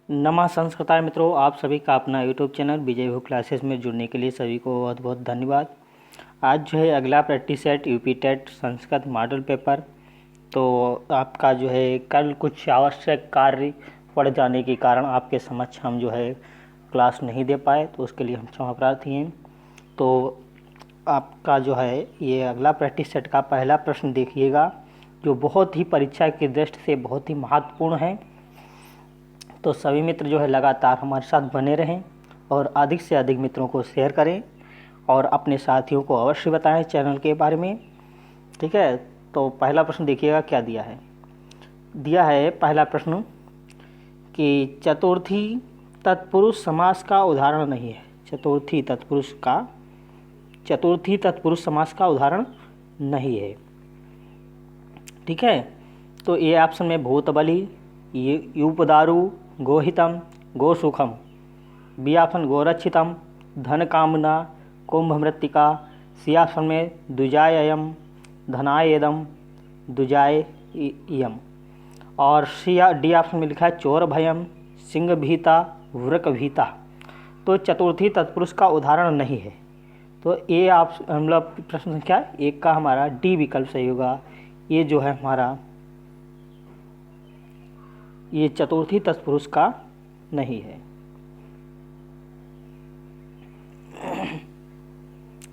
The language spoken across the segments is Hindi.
नमः संस्कृताय मित्रों, आप सभी का अपना यूट्यूब चैनल विजय भू क्लासेस में जुड़ने के लिए सभी को बहुत बहुत धन्यवाद। आज जो है अगला practice set UP TET Sanskrit model paper. तो आपका जो है कल कुछ आवश्यक कार्य पड़ जाने के कारण आपके समक्ष हम जो है क्लास नहीं दे पाए, तो उसके लिए हम क्षमा प्रार्थी हैं। तो आपका जो है ये अगला प्रैक्टिस सेट का पहला प्रश्न देखिएगा, जो बहुत ही परीक्षा की दृष्टि से बहुत ही महत्वपूर्ण है। तो सभी मित्र जो है लगातार हमारे साथ बने रहें और अधिक से अधिक मित्रों को शेयर करें और अपने साथियों को अवश्य बताएं चैनल के बारे में। ठीक है, तो पहला प्रश्न देखिएगा क्या दिया है। दिया है पहला प्रश्न कि चतुर्थी तत्पुरुष समास का उदाहरण नहीं है। चतुर्थी तत्पुरुष समास का उदाहरण नहीं है। ठीक है, तो ए ऑप्शन में भूतबली, यूपदारु, गोहितम, गोसुखम। बी ऑप्शन गोरक्षितम, धन कामना, कुंभमृत्तिका। सी ऑप्शन में दुजाययम, धनायेदम, दुजाययम। और डी ऑप्शन में लिखा है चोर भयम, सिंह भीता, वृक भीता। तो चतुर्थी तत्पुरुष का उदाहरण नहीं है। तो ए ऑप्शन मतलब प्रश्न संख्या 1 का हमारा डी विकल्प सही होगा। ये जो है हमारा ये चतुर्थी तत्पुरुष का नहीं है।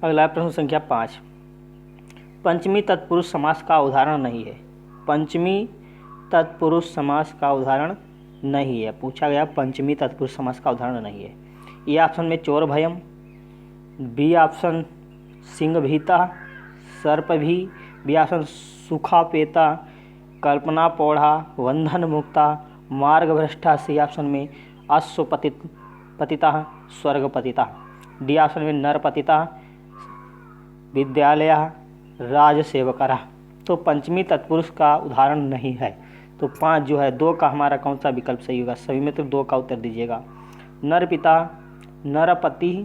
अगला प्रश्न संख्या 5, पंचमी तत्पुरुष समास का उदाहरण नहीं है। पंचमी तत्पुरुष समास का उदाहरण नहीं है। पूछा गया पंचमी तत्पुरुष समास का उदाहरण नहीं है। ए ऑप्शन में चोर भयम, बी ऑप्शन सिंह भीता, सर्प भी, बी ऑप्शन सुखापेता, कल्पना पौढ़ा, बंधन मुक्ता, मार्ग भ्रष्टा। सी ऑप्शन में अश्वपतिता, स्वर्ग पतिता। डी ऑप्शन में नर पतिता, विद्यालय, राज सेवकरा। तो पंचमी तत्पुरुष का उदाहरण नहीं है। तो 5 जो है 2 का हमारा कौन सा विकल्प सही होगा। सभी में तो 2 का उत्तर दीजिएगा। नर पिता, नरपति,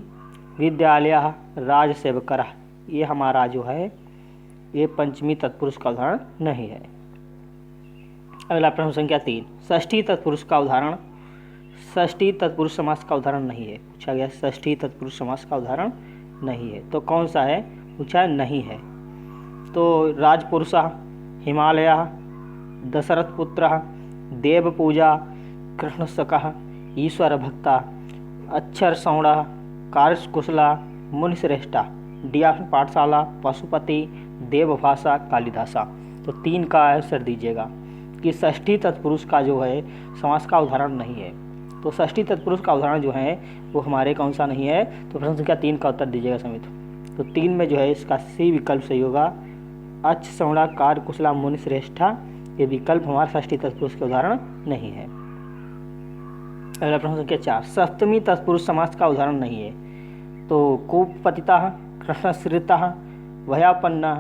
विद्यालय, राज सेवकरा। ये हमारा जो है ये पंचमी तत्पुरुष का उदाहरण नहीं है। अगला प्रश्न संख्या 3, षष्ठी तत्पुरुष का उदाहरण। षष्ठी तत्पुरुष समास का उदाहरण नहीं है। पूछा गया षष्ठी तत्पुरुष समास का उदाहरण नहीं है। तो कौन सा है, पूछा है नहीं है। तो राजपुरुषा, हिमालय, दशरथ पुत्र, देव पूजा, कृष्ण सकः, ईश्वर भक्ता, अक्षर सौड़ा, कार्य कुशला, मुनिश्रेष्ठा। डी ऑप्शन पाठशाला, पशुपति, देवभाषा, कालिदासा। तो 3 का आंसर दीजिएगा कि षष्ठी तत्पुरुष का जो है समास का उदाहरण नहीं है। तो षष्ठी तत्पुरुष का उदाहरण जो है वो हमारे कौन सा नहीं है। तो प्रश्न संख्या 3 का उत्तर दीजिएगा समित। तो 3 में जो है इसका सी विकल्प सही होगा। अच्छ सौड़ा, कार्य कुशला, मुनिश्रेष्ठा। ये विकल्प हमारा षष्ठी तत्पुरुष के उदाहरण नहीं है। अगला प्रश्न संख्या 4, सप्तमी तत्पुरुष समास का उदाहरण नहीं है। तो कूपपतिता, कृष्णश्रिता, भयापन्ना।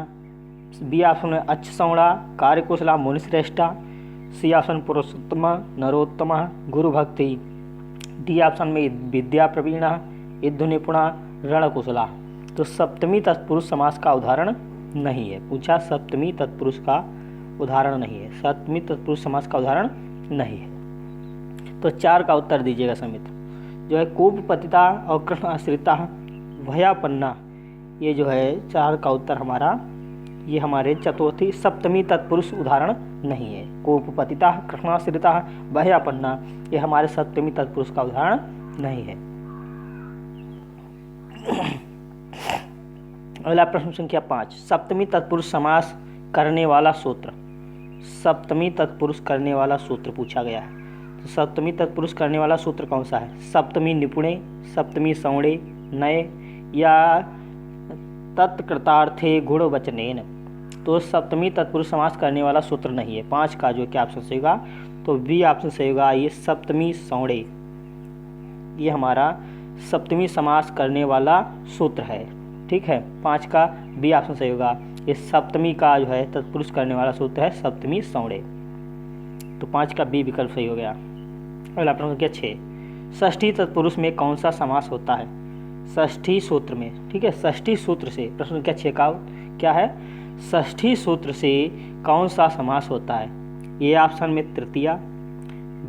बी ऑप्शन में अच्छ सौड़ा, कार्यकुशला, मुनिश्रेष्ठा। सी ऑप्शन पुरुषोत्तम, नरोत्तम, गुरु भक्ति। डी ऑप्शन में विद्या प्रवीणा, युद्ध निपुणा, रणकुशला। तो सप्तमी तत्पुरुष समास का उदाहरण नहीं है। पूछा सप्तमी तत्पुरुष का उदाहरण नहीं है। सप्तमी तत्पुरुष समास का उदाहरण नहीं है। तो 4 का उत्तर दीजिएगा समित। जो है कूपपतिता और कृष्ण आश्रिता, भयापन्ना। ये जो है 4 का उत्तर हमारा ये हमारे चतुर्थी सप्तमी तत्पुरुष उदाहरण नहीं है। कूपपतिता, कृष्णाश्रिता, भयापन्ना ये हमारे सप्तमी तत्पुरुष का उदाहरण नहीं है। अगला प्रश्न संख्या 5, सप्तमी तत्पुरुष समास करने वाला सूत्र। सप्तमी तत्पुरुष करने वाला सूत्र पूछा गया है। तो सप्तमी तत्पुरुष करने वाला सूत्र कौन सा है। सप्तमी निपुणे, सप्तमी सौणे, नए, या तत्कृतार्थे गुणवचनेन। तो सप्तमी तत्पुरुष समास करने वाला सूत्र नहीं है। 5 का जो क्या ऑप्शन सही होगा। तो बी ऑप्शन सही होगा। ये सप्तमी सौणे ये हमारा सप्तमी समास करने वाला सूत्र है। ठीक है, 5 का बी ऑप्शन सही होगा। ये सप्तमी का जो है तत्पुरुष करने वाला सूत्र है सप्तमी सौणे। तो 5 का बी विकल्प सही हो गया। अगला प्रश्न संख्या 6, षष्ठी तत्पुरुष में कौन सा समास होता है। षष्ठी सूत्र में। ठीक है, षष्ठी सूत्र से प्रश्न संख्या 6 का क्या है, षष्ठी सूत्र से कौन सा समास होता है। ए ऑप्शन में तृतीया,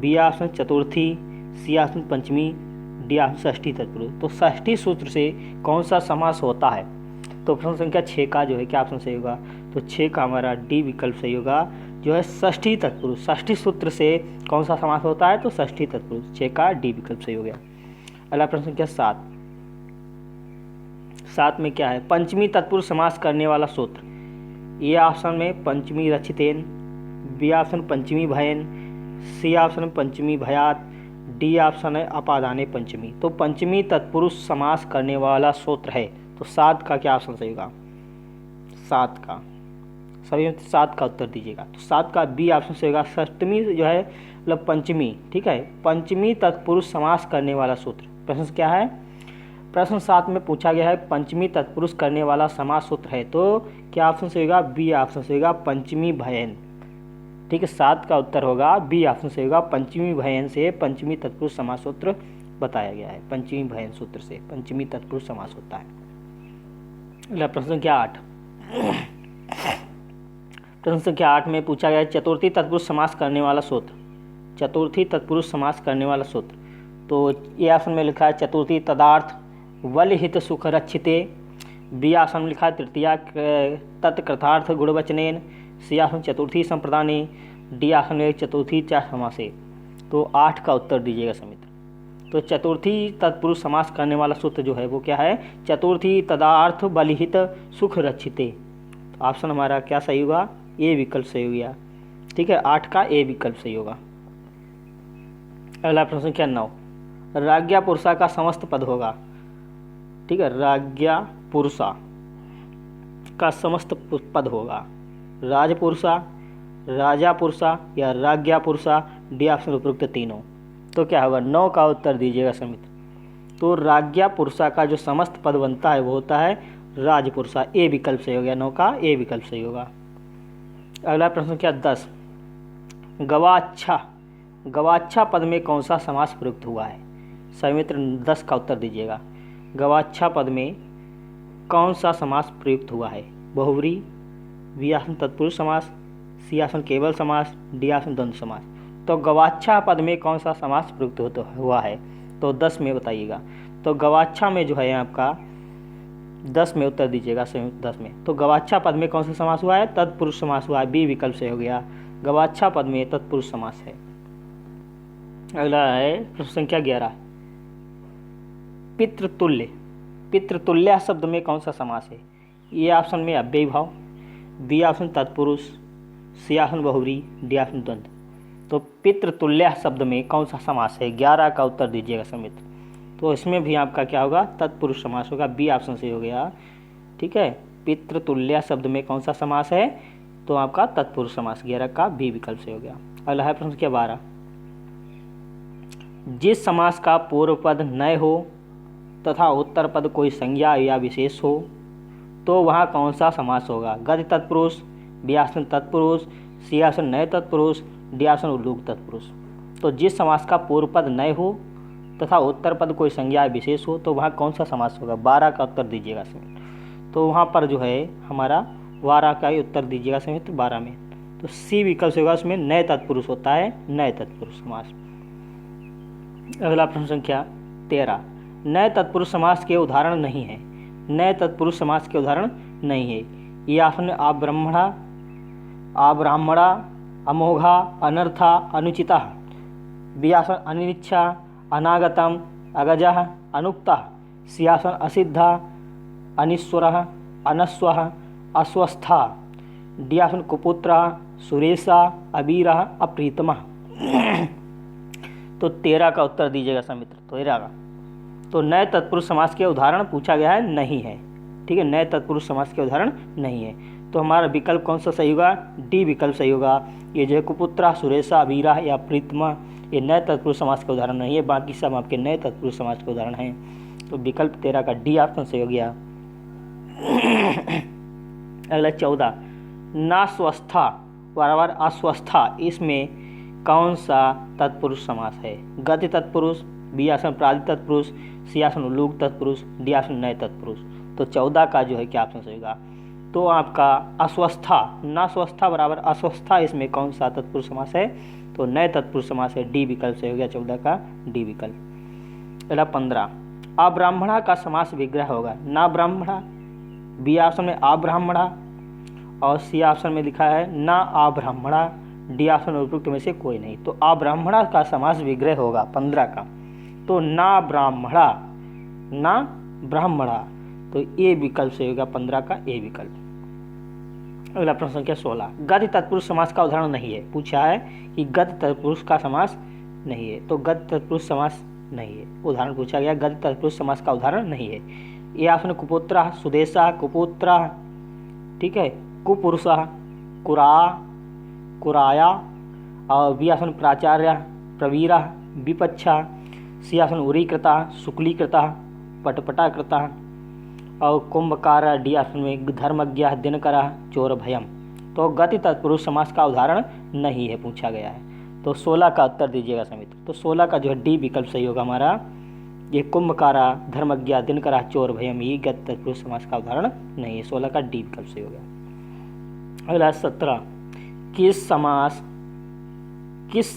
बी ऑप्शन चतुर्थी, सी ऑप्शन पंचमी, डी ऑप्शन षष्ठी तत्पुरुष। तो षष्ठी सूत्र से कौन सा समास होता है? तो प्रश्न संख्या 6 का जो है क्या ऑप्शन सही होगा? तो 6 का हमारा डी विकल्प सही होगा, जो है षष्ठी तत्पुरुष। षष्ठी सूत्र से कौन सा समास होता है? तो षष्ठी तत्पुरुष। 6 का डी विकल्प सही हो गया। अगला प्रश्न संख्या 7। 7 में क्या है? पंचमी तत्पुरुष समास करने वाला सूत्र। ए ऑप्शन में पंचमी रचितेन, बी ऑप्शन पंचमी भयन, सी ऑप्शन पंचमी भयात, डी ऑप्शन है अपादाने पंचमी। तो पंचमी तत्पुरुष समास करने वाला सूत्र है, तो 7 का क्या ऑप्शन सही होगा? 7 का, सभी 7 का उत्तर दीजिएगा। तो 7 का बी ऑप्शन सही होगा। षष्टमी जो है मतलब पंचमी, ठीक है, पंचमी तत्पुरुष समास करने वाला सूत्र। प्रश्न क्या है? प्रश्न 7 में पूछा गया है पंचमी तत्पुरुष करने वाला समास सूत्र है, तो क्या ऑप्शन सही होगा? बी ऑप्शन सही होगा, पंचमी भयन। ठीक है, 7 का उत्तर होगा बी ऑप्शन सही होगा, पंचमी भयन से पंचमी तत्पुरुष समास सूत्र बताया गया है। पंचमी भयन सूत्र से पंचमी तत्पुरुष समास होता है। अगला प्रश्न संख्या 8। प्रश्न संख्या 8 में पूछा गया है चतुर्थी तत्पुरुष समास करने वाला सूत्र। चतुर्थी तत्पुरुष समास करने वाला सूत्र, तो ए ऑप्शन में लिखा है चतुर्थी तदार्थ वलहित सुख रक्षिते, बी ऑप्शन में लिखा है तृतीया तत्कृतार्थ गुणवचनेन, सी ऑप्शन चतुर्थी संप्रदाने, डी ऑप्शन में चतुर्थी च समासे। तो 8 का उत्तर दीजिएगा समित्र। तो चतुर्थी तत्पुरुष समास करने वाला सूत्र जो है वो क्या है? चतुर्थी तदार्थ बलिहित सुख रक्षिते। तो ऑप्शन हमारा क्या सही होगा? ए विकल्प सही हो गया। ठीक है, 8 का ए विकल्प सही होगा। अगला प्रश्न संख्या 9। राज्ञा पुरुषा का समस्त पद होगा। ठीक है, राज्ञा पुरुषा का समस्त पद होगा राजपुरुषा, राजा पुरुषा या राज्ञा पुरुषा, डी ऑप्शन उपरोक्त तीनों। तो क्या होगा? 9 का उत्तर दीजिएगा समित्र। तो राज्ञा पुरुषा का जो समस्त पद बनता है वो होता है राजपुरुषा। ए विकल्प सही हो गया। 9 का ए विकल्प सही होगा। अगला प्रश्न क्या? 10। गवाच्छा, गवाच्छा पद में कौन सा समास प्रयुक्त हुआ है? समित्र 10 का उत्तर दीजिएगा। गवाच्छा पद में कौन सा समास प्रयुक्त हुआ है? बहुव्रीहि, बी ऑप्शन तत्पुरुष समास, सी ऑप्शन केवल समास, डी ऑप्शन द्वंद्व समास। तो गवाच्छा पद में कौन सा समास प्रयुक्त हुआ है? तो 10 में बताइएगा। तो गवाच्छा में जो है आपका 10 में उत्तर दीजिएगा। 10 में तो गवाच्छा पद में कौन सा समास हुआ है? तत्पुरुष समास हुआ है। बी विकल्प से हो गया। गवाच्छा पद में तत्पुरुष समास है। अगला है प्रश्न संख्या 11। पितृतुल्य, पितृतुल्य शब्द में कौन सा समास है? ए ऑप्शन में अव्ययी भाव, बी ऑप्शन तत्पुरुष, सी ऑप्शन बहुव्रीहि, डी ऑप्शन द्वंद्व। तो पितृतुल्य शब्द में कौन सा समास है? 11 का उत्तर दीजिएगा समित्र। तो इसमें भी आपका क्या होगा? तत्पुरुष समास होगा। बी ऑप्शन से हो गया। ठीक है, पितृतुल्य शब्द में कौन सा समास है? तो आपका तत्पुरुष समास। 11 का बी विकल्प से हो गया। अगला है प्रश्न संख्या 12। जिस समास का पूर्व पद नय हो तथा उत्तर पद कोई संज्ञा या विशेष हो तो वहाँ कौन सा समास होगा? गति तत्पुरुष, बी ऑप्शन तत्पुरुष, सी ऑप्शन नय तत्पुरुष, डी ऑप्शन उल्लूक तत्पुरुष। तो जिस समास का पूर्व पद नय हो तथा उत्तर पद कोई संज्ञा या विशेष हो तो वहाँ कौन सा समास होगा? 12 का उत्तर दीजिएगा समित्र। तो वहाँ पर जो है हमारा 12 का ही उत्तर दीजिएगा समित्र। 12 में तो सी विकल्प से होगा। उसमें नय तत्पुरुष होता है, नय तत्पुरुष समास। अगला प्रश्न संख्या 13। नए तत्पुरुष समास के उदाहरण नहीं है। नए तत्पुरुष समास के उदाहरण नहीं है। ये ऑप्शन अब्राह्मणा, अब्राह्मणा, अमोघा, अनर्था, अनुचिता, बी ऑप्शन अनिच्छा, अनागतम, अगजः, अनुक्तः, सी ऑप्शन असिद्धा, अनिश्वरः, अनस्वः, अस्वस्था, डी ऑप्शन कुपुत्रः, सुरेशा, अबीरः, अप्रीतमः। तो 13 का उत्तर दीजिएगा समित्र। 13 का। तो नए तत्पुरुष समास के उदाहरण पूछा गया है, नहीं है। ठीक है, नए तत्पुरुष समास के उदाहरण नहीं है। तो हमारा विकल्प कौन सा सही होगा? डी विकल्प सही होगा। ये जो है कुपुत्रा, सुरेशा, अबीरा या प्रीतमा, ये नए तत्पुरुष समास के उदाहरण नहीं है। बाकी सब आपके नए तत्पुरुष समास के उदाहरण हैं। तो विकल्प 13 का डी ऑप्शन सही हो गया। अगला 14। नास्वस्था बराबर अस्वस्था, इसमें कौन सा तत्पुरुष समास है? गति तत्पुरुष, बी ऑप्शन प्रादि तत्पुरुष, सी ऑप्शन उल्लूक तत्पुरुष, डी ऑप्शन नए तत्पुरुष। तो 14 का जो है क्या ऑप्शन सही होगा? तो आपका अस्वस्था, नास्वस्था बराबर अस्वस्था, इसमें कौन सा तत्पुरुष समास है? तो नए तत्पुरुष समास है, डी विकल्प से हो गया 14 का डी विकल्प। अगला 15, अब्राह्मणा का समास विग्रह होगा, ना ब्राह्मणा, बी ऑप्शन में अब्राह्मणा और सी ऑप्शन में लिखा है ना अब्राह्मणा, डी ऑप्शन उपयुक्त में से कोई नहीं। तो अब्राह्मणा का समास विग्रह होगा 15 का, तो ना ब्राह्मणा, ना ब्राह्मणा, तो ए विकल्प से होगा 15 का ए विकल्प। अगला प्रश्न संख्या 16, गति तत्पुरुष समास का उदाहरण नहीं है। पूछा है कि गति तत्पुरुष का समास नहीं है, तो गति तत्पुरुष समास नहीं है। उदाहरण पूछा गया, गति तत्पुरुष समास का उदाहरण नहीं है। ये ऑप्शन कुपुत्र, सुदेशा, कुपुत्र, ठीक है, कुपुरुषा, कुरा, कुराया, और बी ऑप्शन प्राचार्य, प्रवीरा, विपक्षा, सी ऑप्शन उरीकृता, शुक्लीकृता, पटपटाकृता और कुंभकार, डी ऑप्शन में धर्मज्ञ, दिनकरा, चोर भयम। तो गति तत्पुरुष समास का उदाहरण नहीं है पूछा गया है, तो 16 का उत्तर दीजिएगा समित्र। तो 16 का जो है डी विकल्प सही होगा हमारा, ये कुंभकारा, धर्मज्ञ, दिनकरा, चोर भयम, ये गति तत्पुरुष समास का उदाहरण नहीं है, 16 का डी विकल्प सही होगा। अगला 17, किस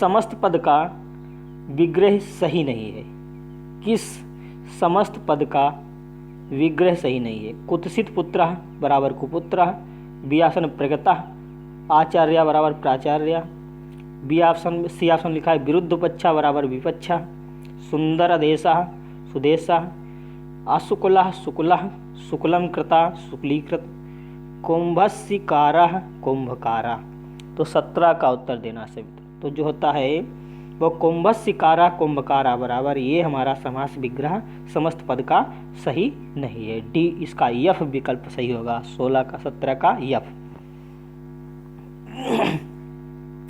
समस्त पद का विग्रह सही नहीं है, किस समस्त पद का विग्रह सही नहीं है। कुत्सित पुत्र बराबर कुपुत्र, बी ऑप्शन प्रगता, आचार्य बराबर प्राचार्य, बी ऑप्शन सी ऑप्शन लिखा है विरुद्ध पक्षा बराबर विपक्षा, सुंदर देशा, सुदेशा, असुकुला, सुकुला, शुक्लम कृता, शुक्लीकृत, कुंभस्यकारा, कुंभकारा। तो 17 का उत्तर देना से, तो जो होता है वो कुंभस्यकारा, कुंभकारा बराबर ये हमारा समास विग्रह समस्त पद का सही नहीं है, डी इसका यफ विकल्प सही होगा, 16 का 17 का यफ।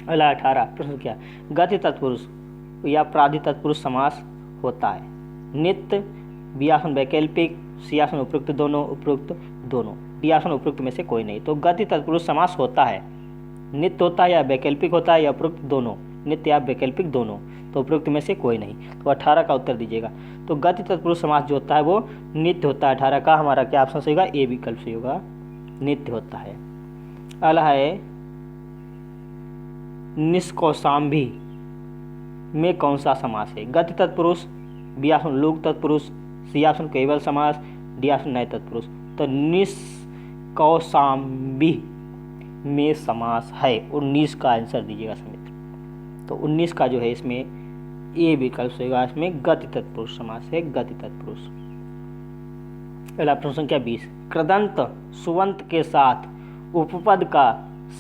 अगला 18 प्रश्न क्या, गति तत्पुरुष या प्राधि तत्पुरुष समास होता है। नित्य, बी ऑप्शन वैकल्पिक, सी ऑप्शन उपयुक्त दोनों, उपयुक्त दोनों, डी ऑप्शन उपयुक्त में से कोई नहीं। तो गति तत्पुरुष समास होता है, नित्य होता है या वैकल्पिक होता है या उपयुक्त दोनों, नित्य या वैकल्पिक दोनों, तो उपयुक्त में से कोई नहीं। तो 18 का उत्तर दीजिएगा। तो गति तत्पुरुष समास जो होता है वो नित्य होता है, 18 का हमारा क्या ऑप्शन सही होगा, ए विकल्प सही होगा, नित्य होता है। अगला है निष्कौशाम्बी में कौन सा समास है। गति तत्पुरुष, बी ऑप्शन लोक तत्पुरुष, सी ऑप्शन केवल समास, डी ऑप्शन नए तत्पुरुष। तो निष्कौशाम्बी में समास है, 19 का आंसर दीजिएगा समित्र। तो 19 का जो है इसमें ए विकल्प होगा, इसमें गति तत्पुरुष समास है, गति तत्पुरुष। अगला प्रश्न संख्या 20, कृदंत सुबंत के साथ उपपद का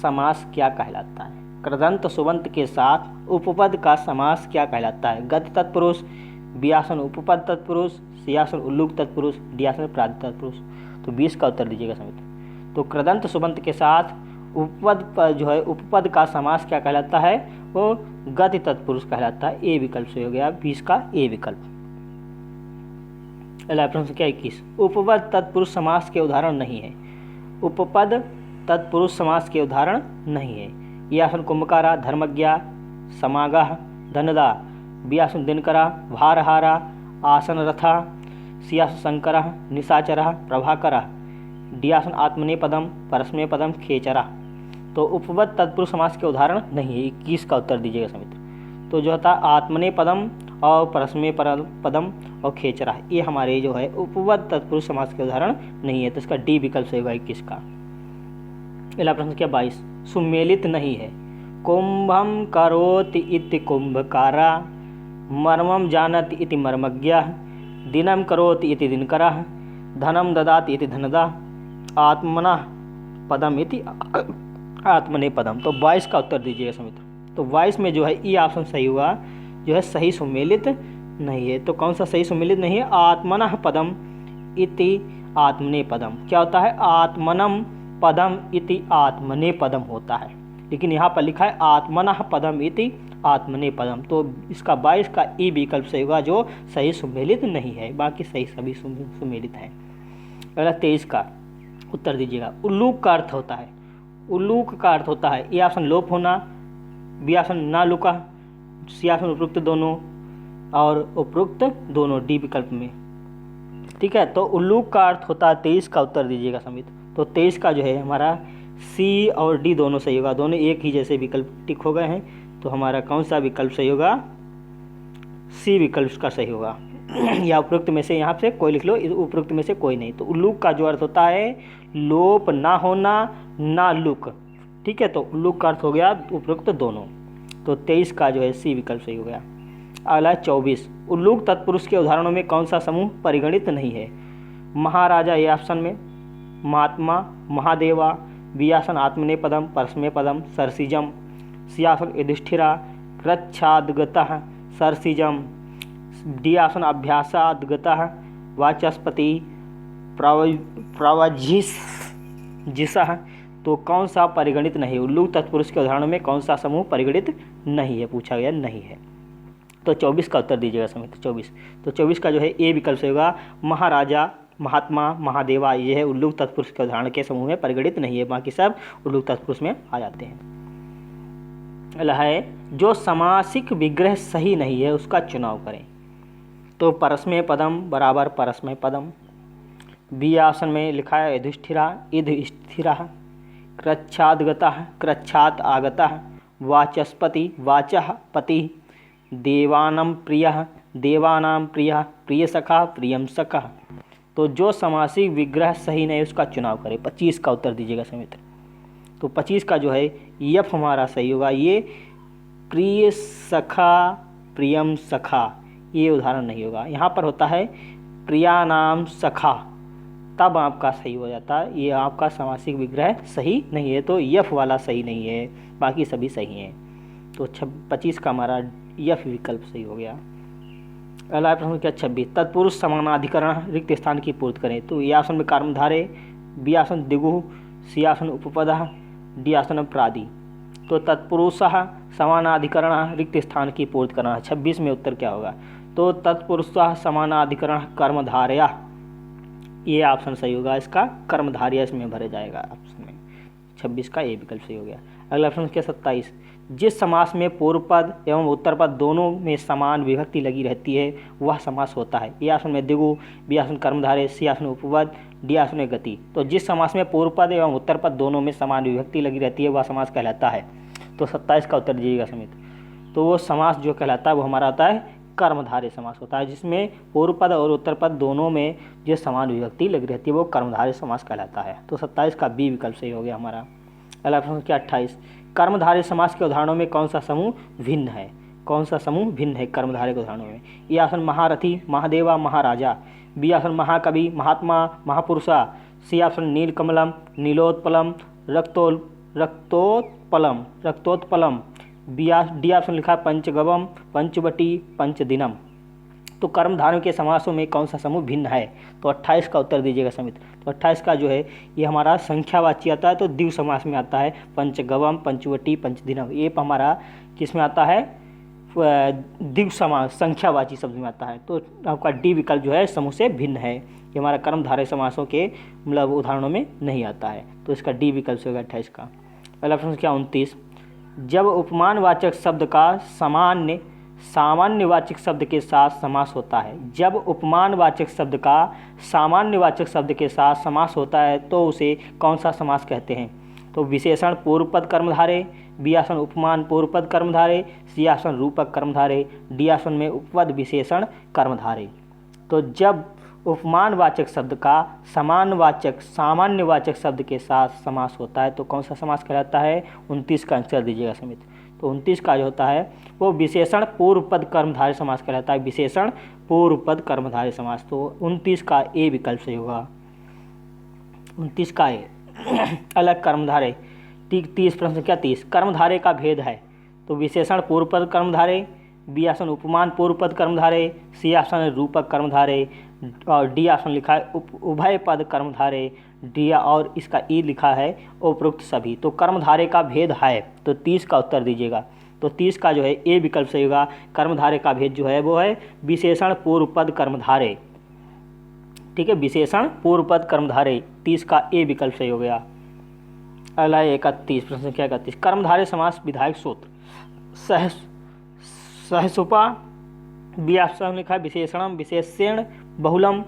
समास क्या कहलाता है। कृदंत सुबंत के साथ उपपद का समास क्या कहलाता है। गति तत्पुरुष, बी ऑप्शन उपपद तत्पुरुष, सी ऑप्शन उल्लूक तत्पुरुष, डी ऑप्शन प्राधि तत्पुरुष। तो 20 का उत्तर दीजिएगा समित्र। तो कृदंत सुबंत के साथ उपपद पर जो है उपपद का समास क्या कहलाता है, वो गति तत्पुरुष कहलाता है, ए विकल्प से हो गया 20 का ए विकल्प। अगला प्रश्न संख्या 21, उपपद तत्पुरुष समास के उदाहरण नहीं है। उपपद तत्पुरुष समास के उदाहरण नहीं है। ये ऑप्शन कुंभकारा, धर्मज्ञा, समागह, धनदा, बी ऑप्शन दिनकरा, भारहारा, आसन रथा, सी ऑप्शन शंकरा, निशाचरा, प्रभाकरा, डी ऑप्शन आत्मनेपदम, परस्मैपदम, खेचरा। तो उपपद तत्पुरुष समास के उदाहरण नहीं है, 21 का उत्तर दीजिएगा समित्र। तो जो होता है आत्मनेपदम और परस्मैपदम और खेचरा, ये हमारे जो है उपपद तत्पुरुष समास के उदाहरण नहीं है, तो इसका डी विकल्प से होगा 21 का। अगला प्रश्न क्या 22, सुमेलित नहीं है। कुंभम करोति इति कुंभकारा, मर्मम जानति इति मर्मज्ञः, दिनम करोति इति दिनकरः, धनम ददाति इति धनदा, आत्मनः पदम इति आत्मनेपदम। तो 22 का उत्तर दीजिएगा समित्र। तो 22 में जो है ई ऑप्शन सही हुआ, जो है सही सुमेलित नहीं है। तो कौन सा सही सुमेलित नहीं है, आत्मनः पदम इति आत्मनेपदम। क्या होता है, आत्मनम पदम इति आत्मनेपदम होता है, लेकिन यहाँ पर लिखा है आत्मनः पदम इति आत्मनेपदम। तो इसका 22 का ई विकल्प सही होगा, जो सही सुमेलित नहीं है, बाकी सही सभी सुमेलित है। अगला 23 का उत्तर दीजिएगा। उल्लूक का अर्थ होता है, उल्लूक का अर्थ होता है ए ऑप्शन लोप होना, बी ऑप्शन ना लुका, सी ऑप्शन उपयुक्त दोनों और उपयुक्त दोनों, डी विकल्प में। ठीक है, तो उल्लूक का अर्थ होता है 23 का उत्तर दीजिएगा समित। तो 23 का जो है हमारा सी और डी दोनों सही होगा, दोनों एक ही जैसे विकल्प टिक हो गए हैं, तो हमारा कौन सा विकल्प सही होगा? सी विकल्प का सही होगा। या उपरोक्त में से, यहाँ से कोई लिख लो, उपरोक्त में से कोई नहीं। तो उल्लूक का जो अर्थ होता है लोप ना होना, ना लुक। ठीक है, तो उल्लूक का अर्थ हो गया उपरोक्त दोनों। तो 23 का जो है सी विकल्प सही हो गया। अगला 24, उल्लूक तत्पुरुष के उदाहरणों में कौन सा समूह परिगणित नहीं है? महाराजा ए ऑप्शन में, महात्मा, महादेवा, बी ऑप्शन आत्मनेपदम, परस्मैपदम, सरसिजम, सी ऑप्शन युधिष्ठिरा, कृच्छाद्गतः, सरसिजम, डी ऑप्शन अभ्यासाद्गतः, वाचस्पति, प्रवजिसः। तो कौन सा परिगणित नहीं है? उल्लूक तत्पुरुष के उदाहरणों में कौन सा समूह परिगणित नहीं है? पूछा गया नहीं है। तो 24 का उत्तर दीजिएगा समित 24। तो 24 का जो है ए विकल्प से होगा। महाराजा, महात्मा, महादेवा ये है उल्लूक तत्पुरुष के उदाहरण के समूह में परिगणित नहीं है, बाकी सब उल्लूक तत्पुरुष में आ जाते हैं। अगला है जो समासिक विग्रह सही नहीं है उसका चुनाव करें। तो परस्मय पदम बराबर परस्मय पदम, बी ऑप्शन में लिखा है युधिष्ठिरा, युधिष्ठिरा, कृच्छाद्गतः, कृच्छात् आगतः, वाचस्पति, वाचः पति, देवानां प्रियः, देवानां प्रियः, प्रियसखा, प्रियं सखः। तो जो समासिक विग्रह सही नहीं उसका चुनाव करें। 25 का उत्तर दीजिएगा समित्र। तो 25 का जो है यफ हमारा सही होगा। ये प्रिय सखा, प्रियम सखा, ये उदाहरण नहीं होगा। यहाँ पर होता है प्रियानाम सखा, तब आपका सही हो जाता है। ये आपका समासिक विग्रह सही नहीं है, तो यफ वाला सही नहीं है, बाकी सभी सही हैं। तो 25 का हमारा यफ विकल्प सही हो गया। अगला प्रश्न क्या 26, तत्पुरुष समानाधिकरण रिक्त स्थान की पूर्ति करें। तो ए ऑप्शन में कर्मधारे, बी ऑप्शन दिगु, सी ऑप्शन उपपदः, डी ऑप्शन प्रादि। तो तत्पुरुषः समानाधिकरण रिक्त स्थान की पूर्ति करना। 26 में उत्तर क्या होगा? तो तत्पुरुषः समानाधिकरण कर्मधारया, ये ऑप्शन सही होगा। इसका कर्मधारया इसमें भरे जाएगा ऑप्शन में। 26 का ए विकल्प सही हो गया। अगला प्रश्न क्या 27, जिस समास में पूर्व पद एवं उत्तर पद दोनों में समान विभक्ति लगी रहती है वह समास होता है। ए ऑप्शन में दिगु, बी ऑप्शन कर्मधारय, सी ऑप्शन उपपद, डी ऑप्शन में गति। तो जिस समास में पूर्व पद एवं उत्तर पद दोनों में समान विभक्ति लगी रहती है वह समास कहलाता है। तो 27 का उत्तर दीजिएगा समित। तो वो समास जो कहलाता है वो हमारा आता है कर्मधारय समास होता है, जिसमें पूर्व पद और उत्तर पद दोनों में जो समान विभक्ति लगी रहती है वो कर्मधारय समास कहलाता है। तो 27 का बी विकल्प सही हो गया हमारा। अगला प्रश्न क्या 28, कर्मधारय समास के उदाहरणों में कौन सा समूह भिन्न है? कौन सा समूह भिन्न है कर्मधारय के उदाहरणों में? ए ऑप्शन महारथी, महादेवा, महाराजा, बी ऑप्शन महाकवि, महात्मा, महापुरुषा, सी ऑप्शन नीलकमलम, नीलोत्पलम, रक्तोत्पलम, डी ऑप्शन लिखा पंचगवम, पंचवटी, पंचदिनम। तो कर्मधारयों के समासों में कौन सा समूह भिन्न है? तो 28 का उत्तर दीजिएगा समित। तो 28 का जो है ये हमारा संख्यावाची आता है, तो द्विव समास में आता है पंचगवम, पंचवटी, पंचदिनम। ये हमारा किस में आता है? द्विव समास संख्यावाची शब्द में आता है। तो आपका डी विकल्प जो है समूह से भिन्न है, ये हमारा कर्मधारय समासों के मतलब उदाहरणों में नहीं आता है। तो इसका डी विकल्प होगा 28 का। अगला प्रश्न क्या 29, जब उपमानवाचक शब्द का सामान्यवाचक शब्द के साथ समास होता है, जब उपमानवाचक शब्द का सामान्यवाचक शब्द के साथ समास होता है तो उसे कौन सा समास कहते हैं? तो विशेषण पूर्वपद कर्मधारय, बी ऑप्शन उपमान पूर्वपद कर्मधारय, सी ऑप्शन रूपक कर्मधारय, डी ऑप्शन में उपपद विशेषण कर्मधारय। तो जब उपमानवाचक शब्द का सामान्यवाचक शब्द के साथ समास होता है तो कौन सा समास कहलाता है? 29 का आंसर दीजिएगा समित। तो 29 का जो होता है वो विशेषण पूर्वपद कर्मधारय समास कहलाता है, विशेषण पूर्वपद कर्मधारय समास। तो 29 का ए विकल्प सही होगा। 29 का ए। अलग कर्मधारय 30 प्रश्न क्या 30, कर्मधारय का भेद है। तो विशेषण पूर्वपद कर्मधारय, बी ऑप्शन उपमान पूर्वपद कर्मधारय, सी ऑप्शन रूपक कर्मधारय, और डी ऑप्शन लिखा है उभय पद कर्मधारय, डी और इसका ई लिखा है उपरोक्त सभी। तो कर्मधारय का भेद है, तो 30 का उत्तर दीजिएगा। तो 30 का जो है ए विकल्प सही होगा। कर्मधारय का भेद जो है वो है विशेषण पूर्वपद कर्मधारय। ठीक है, विशेषण पूर्वपद कर्मधारय, 30 का ए विकल्प सही हो गया। अगला 31 प्रश्न क्या 31, कर्मधारय समास विधायक सूत्र सहसुपा, बी ऑप्शन लिखा विशेषणम विशेषण बहुलम,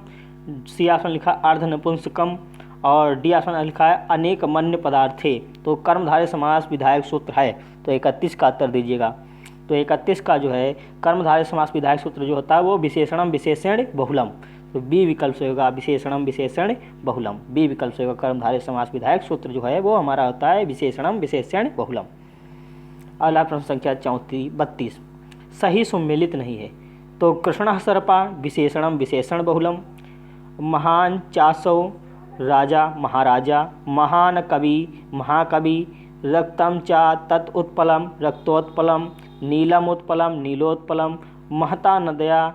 सी ऑप्शन लिखा अर्ध नपुंसकम, और डी ऑप्शन लिखा है अनेक मन्य पदार्थे, तो कर्मधारय समास विधायक सूत्र है, तो 31 का उत्तर दीजिएगा। तो 31 का जो है कर्मधारय समास विधायक सूत्र जो होता है वो विशेषणम विशेषण बहुलम, तो बी विकल्प से होगा विशेषणम विशेषण बहुलम, बी विकल्प से होगा कर्मधारय समास विधायक सूत्र जो है वो हमारा होता है विशेषणम विशेषण बहुलम। अगला प्रश्न संख्या 32, सही सुमेलित नहीं है, तो कृष्णः सर्पा विशेषणम विशेषण बहुलम, महान चासो राजा महाराजा, महान कवि महाकवि, रक्तम चा तत्उत्पलम रक्तोत्पलम, नीलम उत्पलम नीलोत्पलम, महता नदया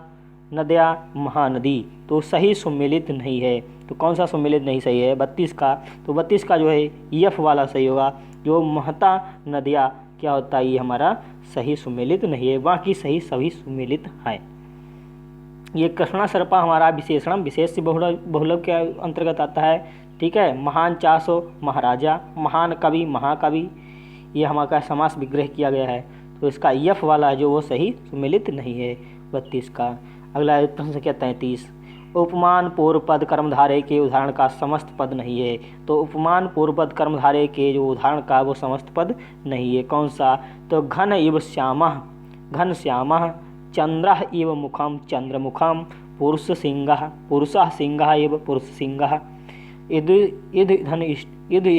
नदया महानदी, तो सही सुमेलित नहीं है। तो कौन सा सुमेलित नहीं सही है? 32 का, तो 32 का जो है यफ वाला सही होगा, जो महता नदिया क्या होता है ये हमारा सही सुमेलित नहीं है, बाकी सही सभी सुमेलित हैं। ये कृष्णा सर्पा हमारा विशेषणम विशेष बहुलक के अंतर्गत आता है, ठीक है। महान चासो महाराजा, महान कवि महाकवि, ये हमारा समास विग्रह किया गया है, तो इसका यफ वाला जो वो सही सुमेलित नहीं है 32 का। अगला प्रश्न संख्या 33, उपमान पूर्व पद कर्मधारय के उदाहरण का समस्त पद नहीं है, तो उपमान पूर्व पद कर्मधारय के जो उदाहरण का वो समस्त पद नहीं है। कौन सा? तो घन इव श्यामः घन श्यामः, चंद्रः इव मुखम चंद्रमुखम, पुरुष सिंहः पुरुषः सिंहः इव पुरुष सिंहः, इद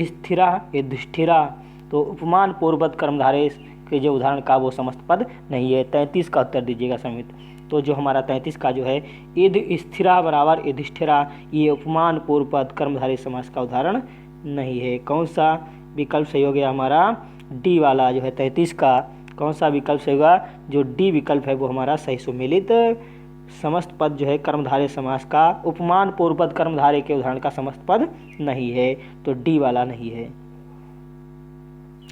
स्थिरः युधिष्ठिरः, तो उपमान पूर्व पद कर्मधारय के जो उदाहरण का वो समस्त पद नहीं है। 33 का उत्तर दीजिएगा समित। तो जो हमारा 33 का जो है इद स्थिरा बराबर युधिष्ठिरा, ये उपमान पूर्व पद कर्मधारय समास का उदाहरण नहीं है। कौन सा विकल्प सही हो गया? हमारा डी वाला जो है 33 का कौन सा विकल्प सही होगा? जो डी विकल्प है वो हमारा सही सुमेलित समस्त पद जो है कर्मधारय समास का उपमान पूर्व पद कर्मधारय के उदाहरण का समस्त पद नहीं है, तो डी वाला नहीं है।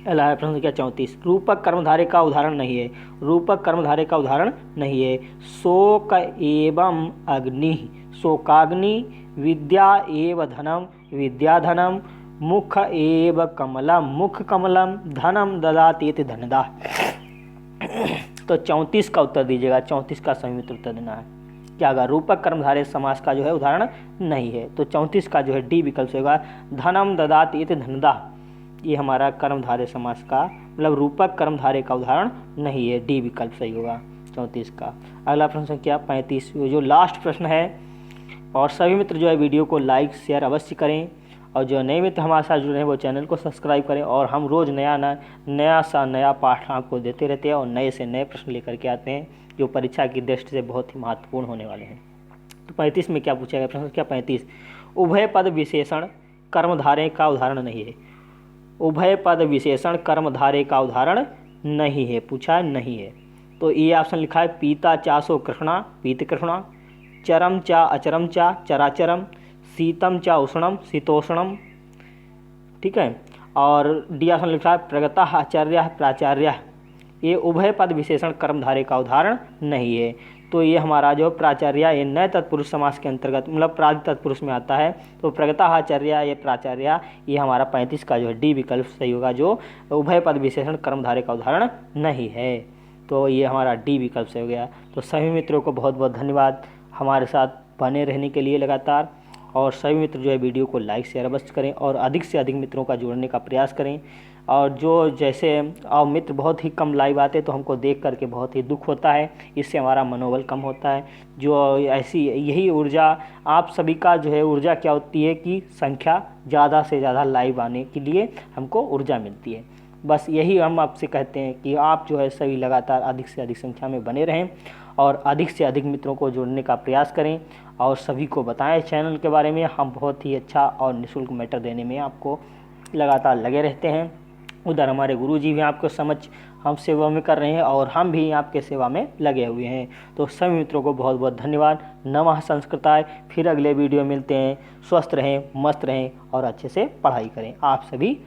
अगला प्रश्न संख्या 34, रूपक कर्मधारय का उदाहरण नहीं है, रूपक कर्मधारय का उदाहरण नहीं है। शोक एवं अग्नि शोकाग्नि, विद्या एव धनम विद्याधनम, मुख एव कमलम मुख कमलम, धनम ददाति धनदा। तो 34 का उत्तर दीजिएगा, 34 का सही उत्तर देना है। क्या होगा? रूपक कर्मधारय समास का जो है उदाहरण नहीं है, तो 34 का जो है डी विकल्प से होगा धनम ददाति धनदा, ये हमारा कर्मधारय समास का मतलब रूपक कर्मधारय का उदाहरण नहीं है, डी विकल्प सही होगा 34 का। अगला प्रश्न संख्या 35 जो लास्ट प्रश्न है, और सभी मित्र जो है वीडियो को लाइक शेयर अवश्य करें, और जो नए मित्र हमारे साथ जुड़े हैं वो चैनल को सब्सक्राइब करें, और हम रोज़ नया पाठ आपको देते रहते हैं और नए से नए प्रश्न लेकर के आते हैं जो परीक्षा की दृष्टि से बहुत ही महत्वपूर्ण होने वाले हैं। तो 35 में क्या पूछा गया? प्रश्न संख्या 35, उभय पद विशेषण कर्मधारय का उदाहरण नहीं है, उभय पद विशेषण कर्मधारय का उदाहरण नहीं है, पूछा नहीं है। तो ये ऑप्शन लिखा है पीता चासो कृष्णा पीत कृष्णा, चरम चा अचरम चा चराचरम, शीतम चा उष्णम शीतोष्णम, ठीक है। और डी ऑप्शन लिखा है प्रगता आचार्य प्राचार्य, ये उभय पद विशेषण कर्मधारय का उदाहरण नहीं है। तो ये हमारा जो प्राचार्य ये नए तत्पुरुष समास के अंतर्गत मतलब प्रादि तत्पुरुष में आता है, तो प्रगता आचार्य ये प्राचार्य ये हमारा 35 का जो है डी विकल्प सही होगा, जो उभय पद विशेषण कर्मधारय का उदाहरण नहीं है, तो ये हमारा डी विकल्प सही हो गया। तो सभी मित्रों को बहुत बहुत धन्यवाद हमारे साथ बने रहने के लिए लगातार, और सभी मित्र जो है वीडियो को लाइक शेयर अवश्य करें और अधिक से अधिक मित्रों का जोड़ने का प्रयास करें। और जो जैसे और मित्र बहुत ही कम लाइव आते तो हमको देख करके बहुत ही दुख होता है, इससे हमारा मनोबल कम होता है। जो ऐसी यही ऊर्जा आप सभी का जो है ऊर्जा क्या होती है कि संख्या ज़्यादा से ज़्यादा लाइव आने के लिए हमको ऊर्जा मिलती है। बस यही हम आपसे कहते हैं कि आप जो है सभी लगातार अधिक से अधिक संख्या में बने रहें और अधिक से अधिक मित्रों को जोड़ने का प्रयास करें, और सभी को बताएं चैनल के बारे में। हम बहुत ही अच्छा और निःशुल्क मैटर देने में आपको लगातार लगे रहते हैं। उधर हमारे गुरुजी भी आपको समझ हम सेवा में कर रहे हैं और हम भी आपके सेवा में लगे हुए हैं। तो सभी मित्रों को बहुत बहुत धन्यवाद। नमः संस्कृताय। फिर अगले वीडियो मिलते हैं। स्वस्थ रहें, मस्त रहें और अच्छे से पढ़ाई करें आप सभी।